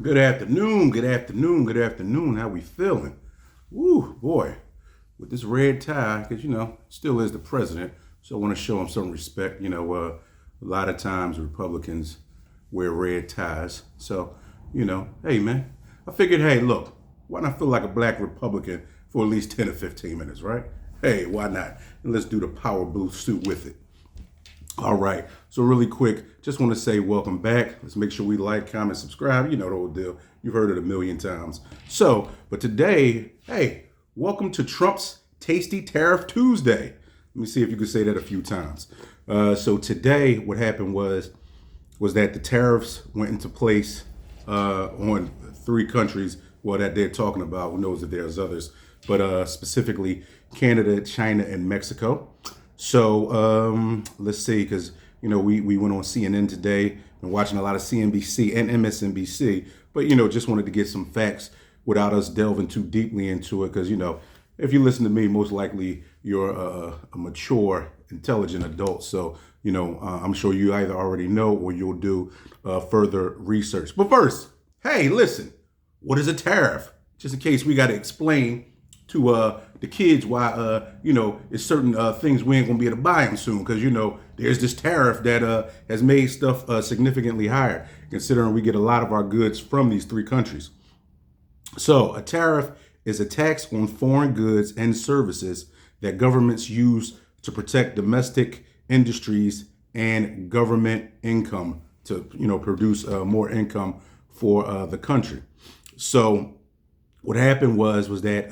Good afternoon, good afternoon, good afternoon. How we feeling? Woo, boy, with this red tie, because still is the president, so I want to show him some respect. A lot of times Republicans wear red ties, so hey man, I figured, hey, look, why not feel like a black Republican for at least 10 or 15 minutes, right? Hey, why not? And let's do the power boost suit with it. All right. So really quick, just want to say welcome back. Let's make sure we like, comment, subscribe. You know the old deal. You've heard it a million times. So, but today, hey, welcome to Trump's Tasty Tariff Tuesday. Let me see if you can say that a few times. So today, what happened was that the tariffs went into place on three countries. Well, that they're talking about. Who knows if there's others? But specifically, Canada, China, and Mexico. So let's see, because we went on CNN today and watching a lot of CNBC and MSNBC, but just wanted to get some facts without us delving too deeply into it, because if you listen to me, most likely you're a mature, intelligent adult. So I'm sure you either already know or you'll do further research. But first, hey, listen, what is a tariff? Just in case we got to explain to the kids why it's certain things we ain't gonna be able to buy them soon, because there's this tariff that has made stuff significantly higher, considering we get a lot of our goods from these three countries. So a tariff is a tax on foreign goods and services that governments use to protect domestic industries and government income to produce more income for the country. So what happened was that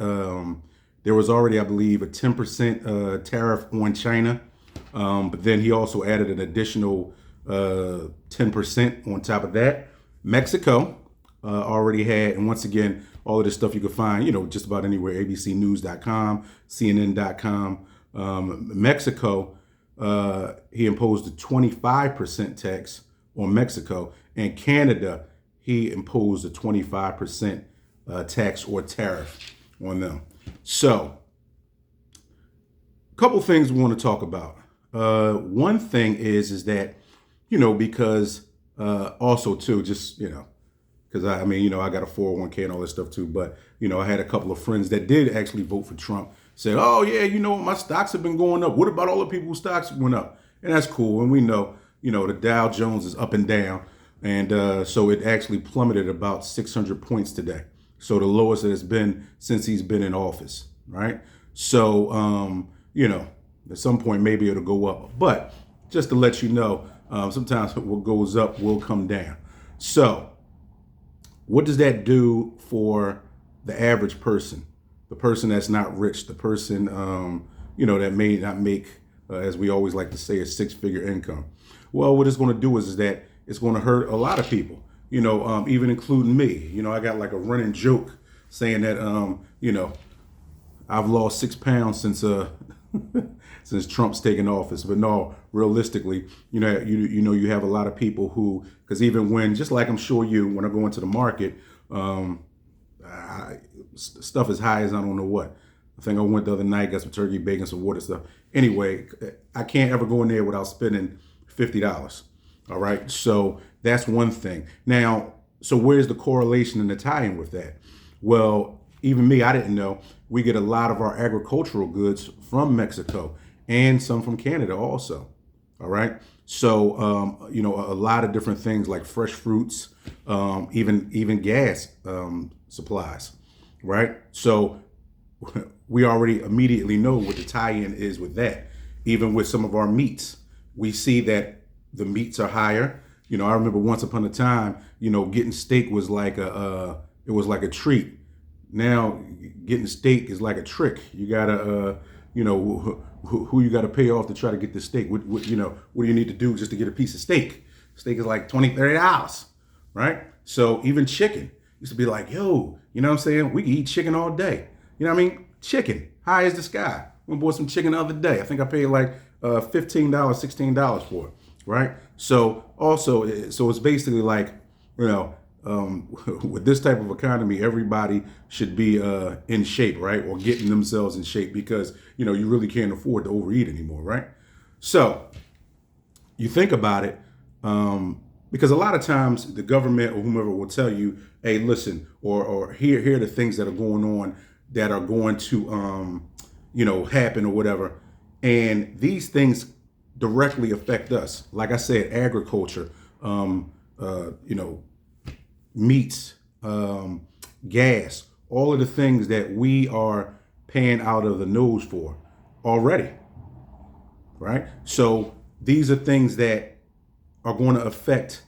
there was already, I believe, a 10% tariff on China, but then he also added an additional 10% on top of that. Mexico already had, and once again, all of this stuff you can find, just about anywhere, abcnews.com, cnn.com. Mexico, he imposed a 25% tax on Mexico, and Canada, he imposed a 25% tax or tariff on them. So, a couple things we want to talk about. One thing is that, because also too, just, because I got a 401k and all this stuff too, but, I had a couple of friends that did actually vote for Trump, said, oh yeah, my stocks have been going up. What about all the people whose stocks went up? And that's cool. And we know, the Dow Jones is up and down. And so it actually plummeted about 600 points today. So the lowest that it's been since he's been in office, right? So, at some point maybe it'll go up. But just to let you know, sometimes what goes up will come down. So what does that do for the average person? The person that's not rich, the person, that may not make, as we always like to say, a six-figure income. Well, what it's going to do is that it's going to hurt a lot of people. Even including me. I got like a running joke saying that, I've lost 6 pounds since since Trump's taken office. But no, realistically, you have a lot of people who, because even when, just like I'm sure when I go into the market, stuff as high as I don't know what. I think I went the other night, got some turkey, bacon, some water stuff. Anyway, I can't ever go in there without spending $50. All right. So that's one thing. Now, so where's the correlation and the tie-in with that? Well, even me, I didn't know. We get a lot of our agricultural goods from Mexico and some from Canada also. All right. So, a lot of different things like fresh fruits, even gas supplies. Right. So we already immediately know what the tie-in is with that. Even with some of our meats, we see that the meats are higher. I remember once upon a time, getting steak was like it was like a treat. Now getting steak is like a trick. You gotta, who you gotta pay off to try to get the steak. What do you need to do just to get a piece of steak? Steak is like $20, $30, right? So even chicken used to be like, yo, you know what I'm saying? We can eat chicken all day. You know what I mean? Chicken, high as the sky. We bought some chicken the other day. I think I paid like $15, $16 for it. Right. So also, so it's basically like, with this type of economy, everybody should be in shape, right? Or getting themselves in shape because, you really can't afford to overeat anymore. Right. So you think about it. Because a lot of times the government or whomever will tell you, hey, listen, or here are the things that are going on that are going to happen or whatever. And these things directly affect us. Like I said, agriculture, meats, gas, all of the things that we are paying out of the nose for already, right? So these are things that are going to affect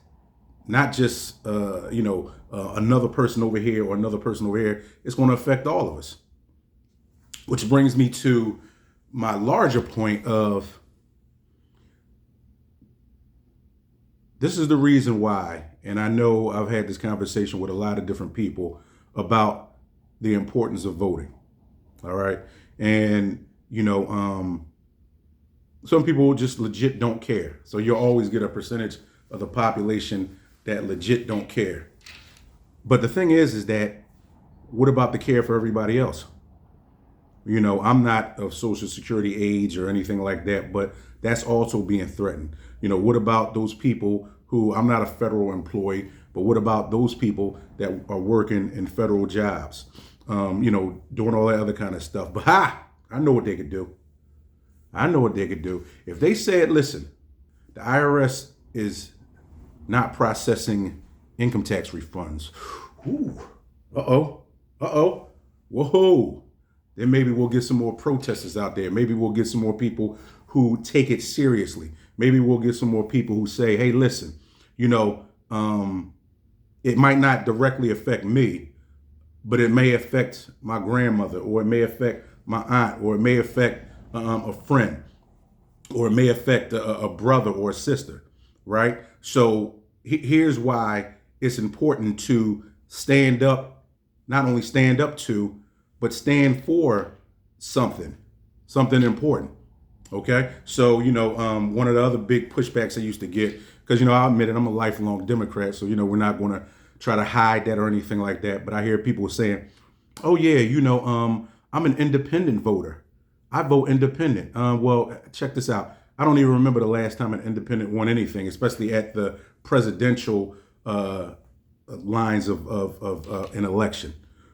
not just another person over here or another person over here. It's going to affect all of us. Which brings me to my larger point of this is the reason why, and I know I've had this conversation with a lot of different people about the importance of voting. All right. And, some people just legit don't care. So you'll always get a percentage of the population that legit don't care. But the thing is that what about the care for everybody else? I'm not of Social Security age or anything like that, but that's also being threatened. What about those people who, I'm not a federal employee, but what about those people that are working in federal jobs, doing all that other kind of stuff? But I know what they could do. I know what they could do. If they said, listen, the IRS is not processing income tax refunds. Ooh, whoa. Then maybe we'll get some more protesters out there. Maybe we'll get some more people who take it seriously. Maybe we'll get some more people who say, hey, listen, it might not directly affect me, but it may affect my grandmother, or it may affect my aunt, or it may affect a friend, or it may affect a brother or a sister, right? So here's why it's important to stand up, not only stand up to, but stand for something important. Okay. So, one of the other big pushbacks I used to get, because, I'll admit it, I'm a lifelong Democrat. So, we're not going to try to hide that or anything like that. But I hear people saying, oh, yeah, I'm an independent voter. I vote independent. Well, check this out. I don't even remember the last time an independent won anything, especially at the presidential lines of an election.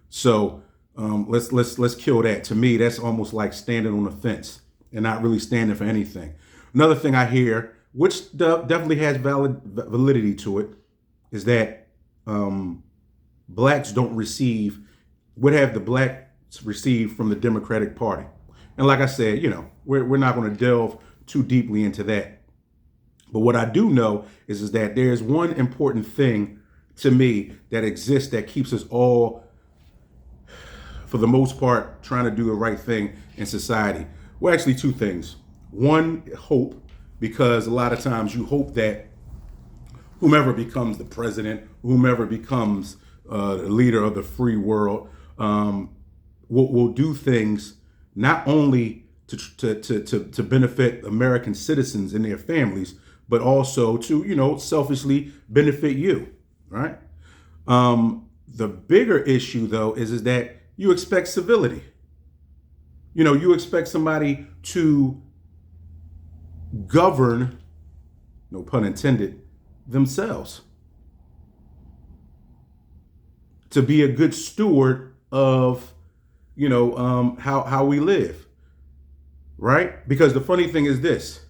So let's kill that. To me, that's almost like standing on a fence and not really standing for anything. Another thing I hear, which definitely has validity to it, is that blacks don't receive, what have the blacks received from the Democratic Party? And like I said, we're not going to delve too deeply into that. But what I do know is that there's one important thing to me that exists that keeps us all, for the most part, trying to do the right thing in society. Well, actually, two things. One, hope, because a lot of times you hope that whomever becomes the president, whomever becomes the leader of the free world, will do things not only to benefit American citizens and their families, but also to, selfishly benefit you, right? The bigger issue, though, is that you expect civility. You expect somebody to govern, no pun intended, themselves. To be a good steward of, how we live, right? Because the funny thing is this: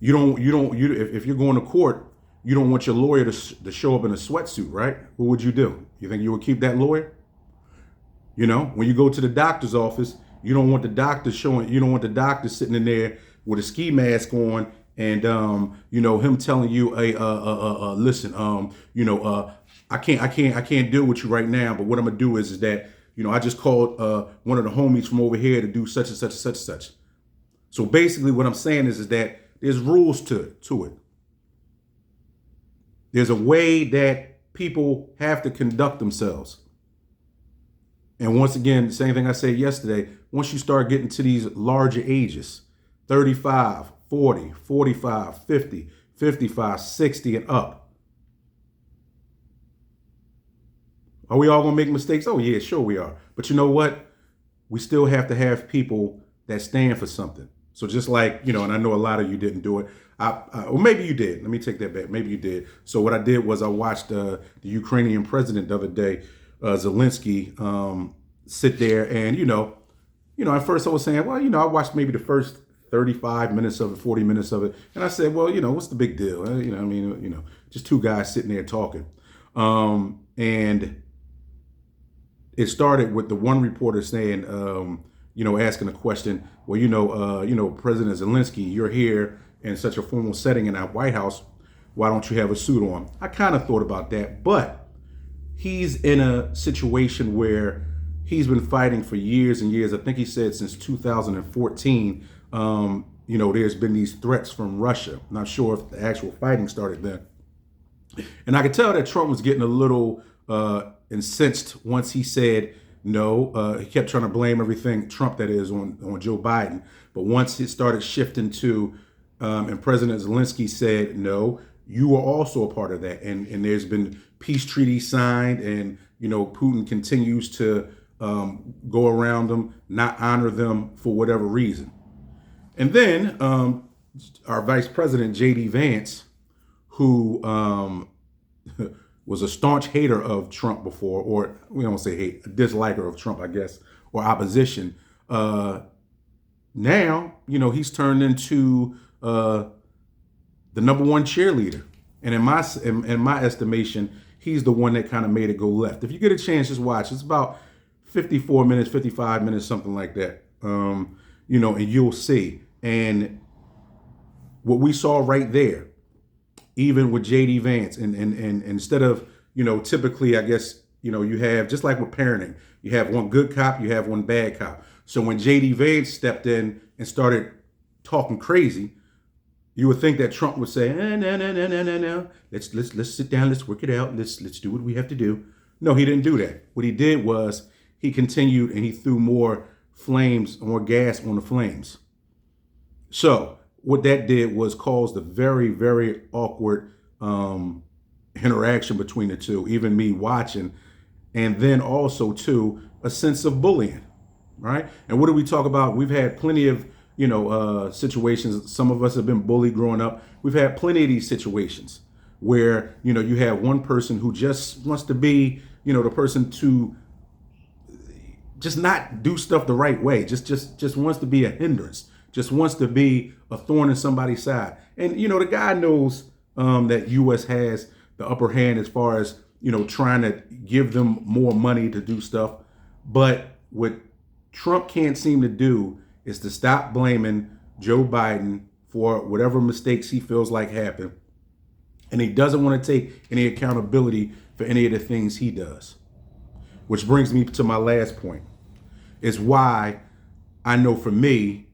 if you're going to court, you don't want your lawyer to show up in a sweatsuit, right? What would you do? You think you would keep that lawyer? When you go to the doctor's office, you don't want the doctor sitting in there with a ski mask on and him telling you, hey, listen, I can't deal with you right now, but what I'm gonna do is that I just called one of the homies from over here to do such and such and such and such. So basically what I'm saying is that there's rules to it. There's a way that people have to conduct themselves. And once again, the same thing I said yesterday, once you start getting to these larger ages, 35, 40, 45, 50, 55, 60 and up, are we all going to make mistakes? Oh, yeah, sure we are. But you know what? We still have to have people that stand for something. So just like, and I know a lot of you didn't do it. Or maybe you did. Let me take that back. Maybe you did. So what I did was I watched the Ukrainian president the other day, Zelensky, sit there and, at first I was saying, well, I watched maybe the first 35 minutes of it, 40 minutes of it. And I said, well, what's the big deal? Just two guys sitting there talking. And it started with the one reporter saying, asking a question. Well, President Zelensky, you're here in such a formal setting in our White House. Why don't you have a suit on? I kind of thought about that, but he's in a situation where he's been fighting for years and years. I think he said since 2014, there's been these threats from Russia. I'm not sure if the actual fighting started then. And I could tell that Trump was getting a little incensed once he said no. He kept trying to blame everything, Trump that is, on Joe Biden. But once it started shifting to, and President Zelensky said, no, you are also a part of that. And there's been peace treaties signed, and, Putin continues to go around them, not honor them for whatever reason. And then our Vice President, J.D. Vance, who was a staunch hater of Trump before, or we don't say hate, a disliker of Trump, I guess, or opposition. Now, he's turned into the number one cheerleader. And in my estimation, he's the one that kind of made it go left. If you get a chance, just watch. It's about 54 minutes, 55 minutes, something like that. And you'll see. And what we saw right there, even with J.D. Vance, and instead of, typically, I guess, you have, just like with parenting, you have one good cop, you have one bad cop. So when J.D. Vance stepped in and started talking crazy, you would think that Trump would say, no. Let's sit down, let's work it out, let's do what we have to do. No, he didn't do that. What he did was he continued and he threw more gas on the flames. So what that did was cause the very, very awkward interaction between the two, even me watching, and then also, too, a sense of bullying, right? And what do we talk about? We've had plenty of, situations. Some of us have been bullied growing up. We've had plenty of these situations where, you have one person who just wants to be, the person to just not do stuff the right way, just wants to be a hindrance, just wants to be a thorn in somebody's side. And, the guy knows that U.S. has the upper hand as far as, trying to give them more money to do stuff. But what Trump can't seem to do is to stop blaming Joe Biden for whatever mistakes he feels like happened. And he doesn't want to take any accountability for any of the things he does. Which brings me to my last point, is why I know for me,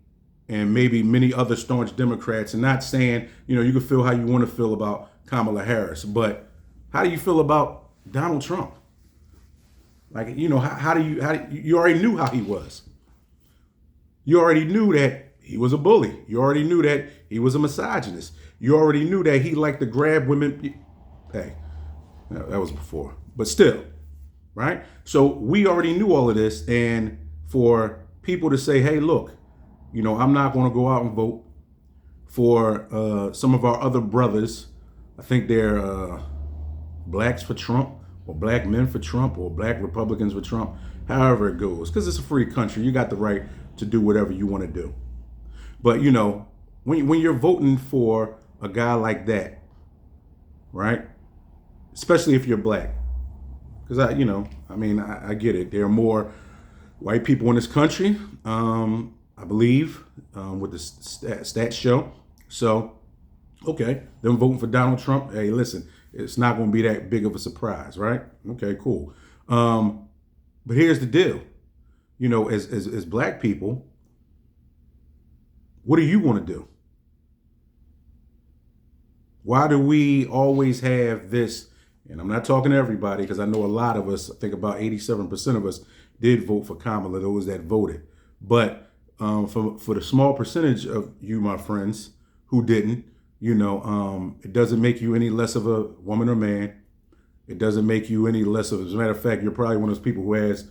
and maybe many other staunch Democrats, and not saying, you can feel how you want to feel about Kamala Harris, but how do you feel about Donald Trump? Like, how do you already knew how he was. You already knew that he was a bully. You already knew that he was a misogynist. You already knew that he liked to grab women. Hey, that was before, but still, right? So we already knew all of this, and for people to say, hey, look, I'm not going to go out and vote for some of our other brothers. I think they're blacks for Trump, or black men for Trump, or black Republicans for Trump, however it goes, because it's a free country. You got the right to do whatever you want to do. But, when you're voting for a guy like that, right, especially if you're black, because I get it. There are more white people in this country, I believe, with the stats show. So, okay, them voting for Donald Trump, hey, listen, it's not going to be that big of a surprise, right? Okay, cool. But here's the deal. As black people, what do you want to do? Why do we always have this? And I'm not talking to everybody, because I know a lot of us, I think about 87% of us did vote for Kamala, those that voted. But for the small percentage of you, my friends, who didn't, it doesn't make you any less of a woman or man. It doesn't make you any less of, as a matter of fact, you're probably one of those people who has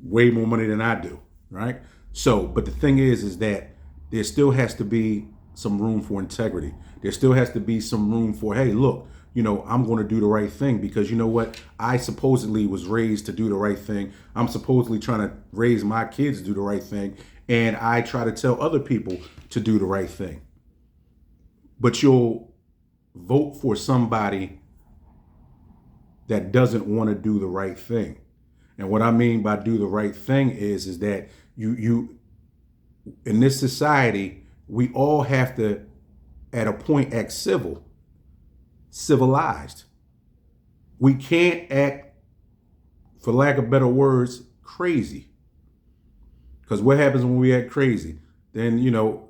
way more money than I do, right? So, but the thing is that there still has to be some room for integrity. There still has to be some room for, hey, look, I'm going to do the right thing because you know what? I supposedly was raised to do the right thing. I'm supposedly trying to raise my kids to do the right thing. And I try to tell other people to do the right thing. But you'll vote for somebody that doesn't want to do the right thing. And what I mean by do the right thing is that you in this society, we all have to, at a point, act civilized. We can't act, for lack of better words, crazy. Because what happens when we act crazy? Then,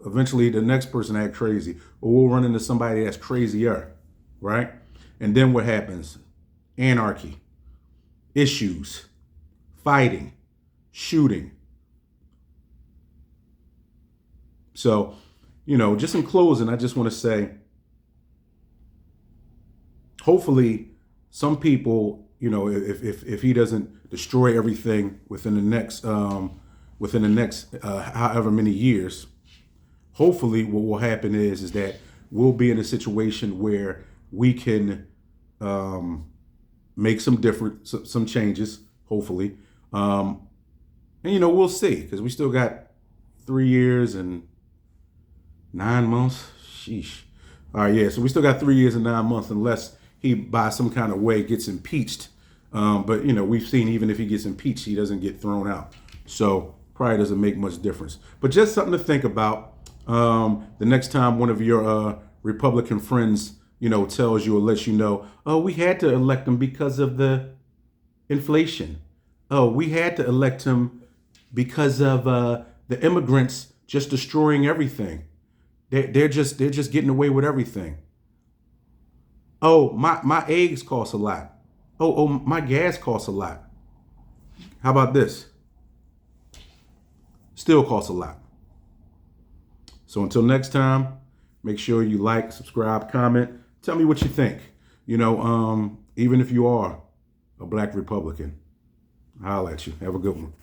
eventually the next person act crazy, or we'll run into somebody that's crazier, right? And then what happens? Anarchy, issues, fighting, shooting. So, just in closing, I just want to say, hopefully some people, if he doesn't destroy everything within the next however many years, hopefully what will happen is that we'll be in a situation where we can make some changes, hopefully. And, we'll see, because we still got 3 years and 9 months. Sheesh. All right, yeah, so we still got 3 years and 9 months unless he, by some kind of way, gets impeached. But, we've seen even if he gets impeached, he doesn't get thrown out. So probably doesn't make much difference. But just something to think about the next time one of your Republican friends, tells you or lets you know, oh, we had to elect him because of the inflation. Oh, we had to elect him because of the immigrants just destroying everything. They're just getting away with everything. Oh, my eggs cost a lot. Oh, my gas costs a lot. How about this? Still costs a lot. So until next time, make sure you like, subscribe, comment. Tell me what you think. Even if you are a black Republican, I'll holler at you. Have a good one.